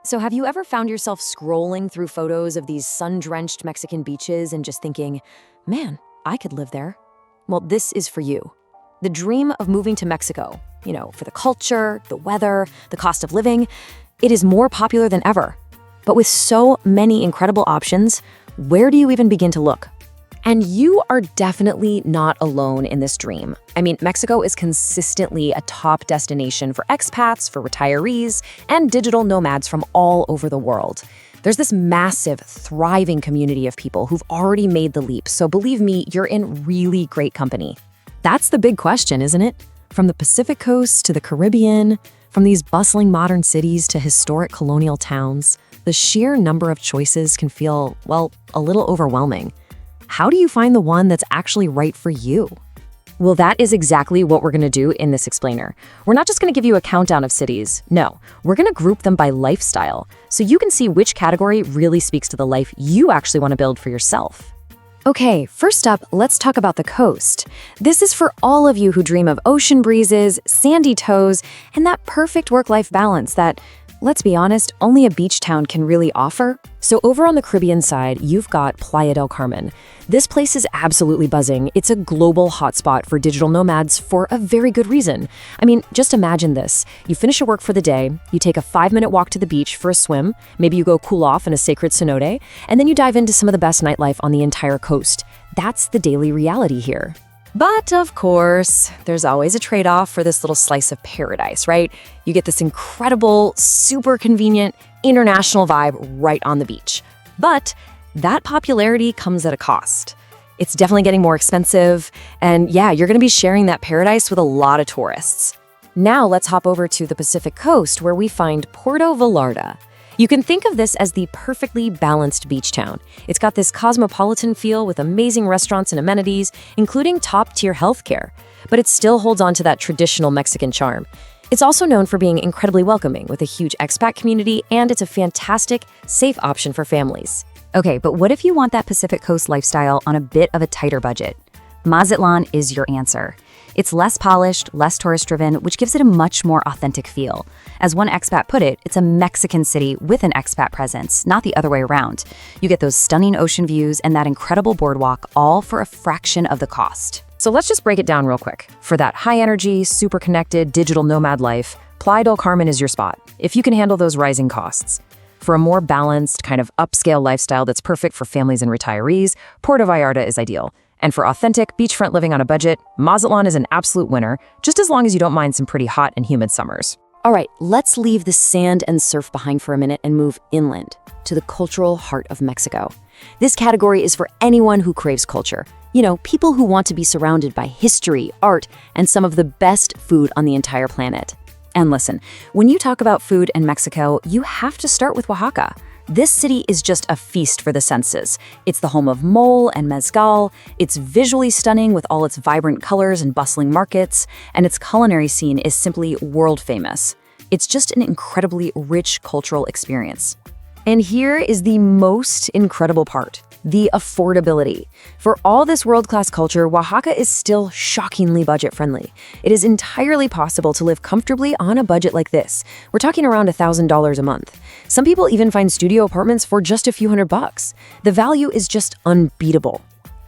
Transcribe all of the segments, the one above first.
So have you ever found yourself scrolling through photos of these sun-drenched Mexican beaches and just thinking, man, I could live there? Well, this is for you. The dream of moving to Mexico, for the culture, the weather, the cost of living, it is more popular than ever. But with so many incredible options, where do you even begin to look? And you are definitely not alone in this dream. I mean, Mexico is consistently a top destination for expats, for retirees, and digital nomads from all over the world. There's this massive, thriving community of people who've already made the leap, so believe me, you're in really great company. That's the big question, isn't it? From the Pacific Coast to the Caribbean, from these bustling modern cities to historic colonial towns, the sheer number of choices can feel, well, a little overwhelming. How do you find the one that's actually right for you? Well, that is exactly what we're going to do in this explainer. We're not just going to give you a countdown of cities. No, we're going to group them by lifestyle, so you can see which category really speaks to the life you actually want to build for yourself. Okay, first up, let's talk about the coast. This is for all of you who dream of ocean breezes, sandy toes, and that perfect work-life balance that, let's be honest, only a beach town can really offer. So over on the Caribbean side, you've got Playa del Carmen. This place is absolutely buzzing. It's a global hotspot for digital nomads for a very good reason. I mean, just imagine this. You finish your work for the day, you take a 5-minute walk to the beach for a swim, maybe you go cool off in a sacred cenote, and then you dive into some of the best nightlife on the entire coast. That's the daily reality here. But of course, there's always a trade-off for this little slice of paradise, right? You get this incredible, super convenient, international vibe right on the beach. But that popularity comes at a cost. It's definitely getting more expensive, and yeah, you're gonna be sharing that paradise with a lot of tourists. Now let's hop over to the Pacific Coast where we find Puerto Vallarta. You can think of this as the perfectly balanced beach town. It's got this cosmopolitan feel with amazing restaurants and amenities, including top-tier healthcare, but it still holds on to that traditional Mexican charm. It's also known for being incredibly welcoming with a huge expat community, and it's a fantastic, safe option for families. Okay, but what if you want that Pacific Coast lifestyle on a bit of a tighter budget? Mazatlan is your answer. It's less polished, less tourist-driven, which gives it a much more authentic feel. As one expat put it, it's a Mexican city with an expat presence, not the other way around. You get those stunning ocean views and that incredible boardwalk, all for a fraction of the cost. So let's just break it down real quick. For that high-energy, super connected digital nomad life, Playa del Carmen is your spot, if you can handle those rising costs. For a more balanced, kind of upscale lifestyle that's perfect for families and retirees, Puerto Vallarta is ideal. And for authentic, beachfront living on a budget, Mazatlan is an absolute winner, just as long as you don't mind some pretty hot and humid summers. All right, let's leave the sand and surf behind for a minute and move inland to the cultural heart of Mexico. This category is for anyone who craves culture. People who want to be surrounded by history, art, and some of the best food on the entire planet. And listen, when you talk about food in Mexico, you have to start with Oaxaca. This city is just a feast for the senses. It's the home of mole and mezcal. It's visually stunning with all its vibrant colors and bustling markets, and its culinary scene is simply world famous. It's just an incredibly rich cultural experience. And here is the most incredible part: the affordability. For all this world-class culture, Oaxaca is still shockingly budget-friendly. It is entirely possible to live comfortably on a budget like this. We're talking around $1,000 a month. Some people even find studio apartments for just a few $100. The value is just unbeatable.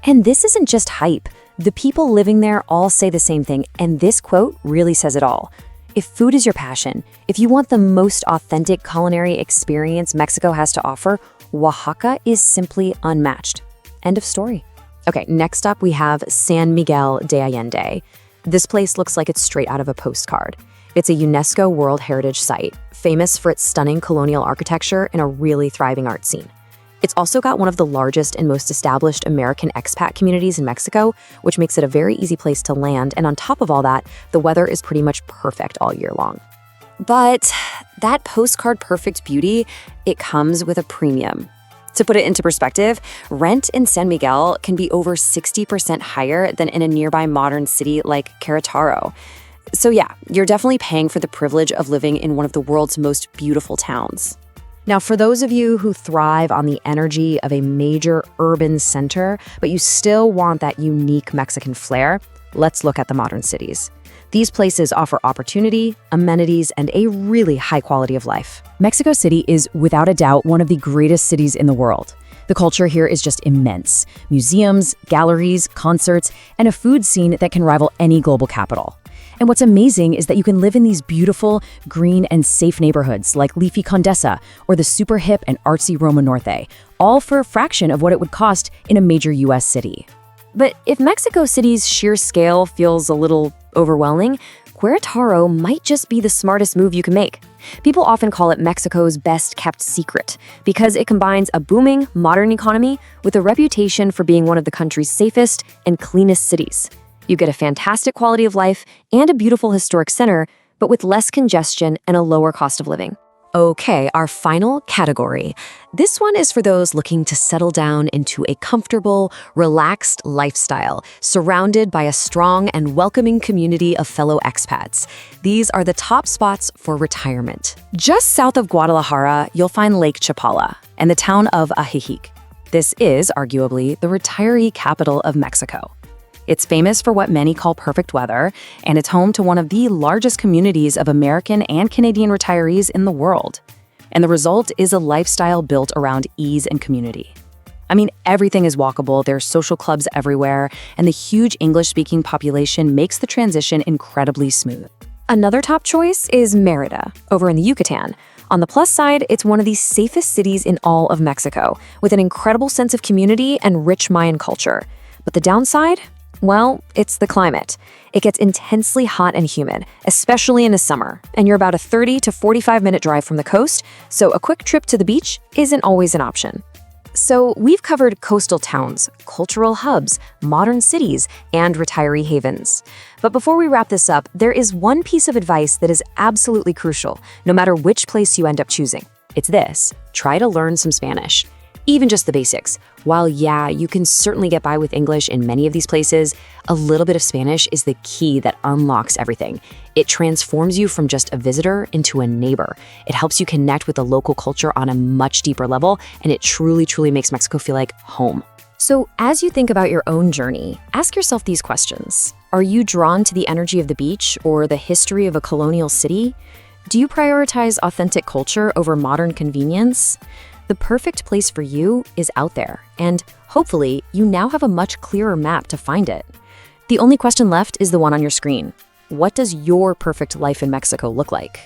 And this isn't just hype. The people living there all say the same thing, and this quote really says it all. If food is your passion, if you want the most authentic culinary experience Mexico has to offer, Oaxaca is simply unmatched. End of story. Okay, next up we have San Miguel de Allende. This place looks like it's straight out of a postcard. It's a UNESCO World Heritage Site, famous for its stunning colonial architecture and a really thriving art scene. It's also got one of the largest and most established American expat communities in Mexico, which makes it a very easy place to land, and on top of all that, the weather is pretty much perfect all year long. But that postcard perfect beauty, it comes with a premium. To put it into perspective, rent in San Miguel can be over 60% higher than in a nearby modern city like Querétaro. So yeah, you're definitely paying for the privilege of living in one of the world's most beautiful towns. Now, for those of you who thrive on the energy of a major urban center, but you still want that unique Mexican flair, let's look at the modern cities. These places offer opportunity, amenities, and a really high quality of life. Mexico City is without a doubt one of the greatest cities in the world. The culture here is just immense. Museums, galleries, concerts, and a food scene that can rival any global capital. And what's amazing is that you can live in these beautiful, green, and safe neighborhoods like leafy Condesa or the super hip and artsy Roma Norte, all for a fraction of what it would cost in a major US city. But if Mexico City's sheer scale feels a little overwhelming, Querétaro might just be the smartest move you can make. People often call it Mexico's best-kept secret because it combines a booming, modern economy with a reputation for being one of the country's safest and cleanest cities. You get a fantastic quality of life and a beautiful historic center, but with less congestion and a lower cost of living. Okay, our final category. This one is for those looking to settle down into a comfortable, relaxed lifestyle, surrounded by a strong and welcoming community of fellow expats. These are the top spots for retirement. Just south of Guadalajara, you'll find Lake Chapala and the town of Ajijic. This is arguably the retiree capital of Mexico. It's famous for what many call perfect weather, and it's home to one of the largest communities of American and Canadian retirees in the world. And the result is a lifestyle built around ease and community. I mean, everything is walkable, there's social clubs everywhere, and the huge English-speaking population makes the transition incredibly smooth. Another top choice is Mérida, over in the Yucatan. On the plus side, it's one of the safest cities in all of Mexico, with an incredible sense of community and rich Mayan culture. But the downside? Well, it's the climate. It gets intensely hot and humid, especially in the summer, and you're about a 30 to 45-minute drive from the coast, so a quick trip to the beach isn't always an option. So we've covered coastal towns, cultural hubs, modern cities, and retiree havens. But before we wrap this up, there is one piece of advice that is absolutely crucial, no matter which place you end up choosing. It's this: try to learn some Spanish. Even just the basics. While yeah, you can certainly get by with English in many of these places, a little bit of Spanish is the key that unlocks everything. It transforms you from just a visitor into a neighbor. It helps you connect with the local culture on a much deeper level, and it truly, truly makes Mexico feel like home. So as you think about your own journey, ask yourself these questions. Are you drawn to the energy of the beach or the history of a colonial city? Do you prioritize authentic culture over modern convenience? The perfect place for you is out there, and hopefully you now have a much clearer map to find it. The only question left is the one on your screen. What does your perfect life in Mexico look like?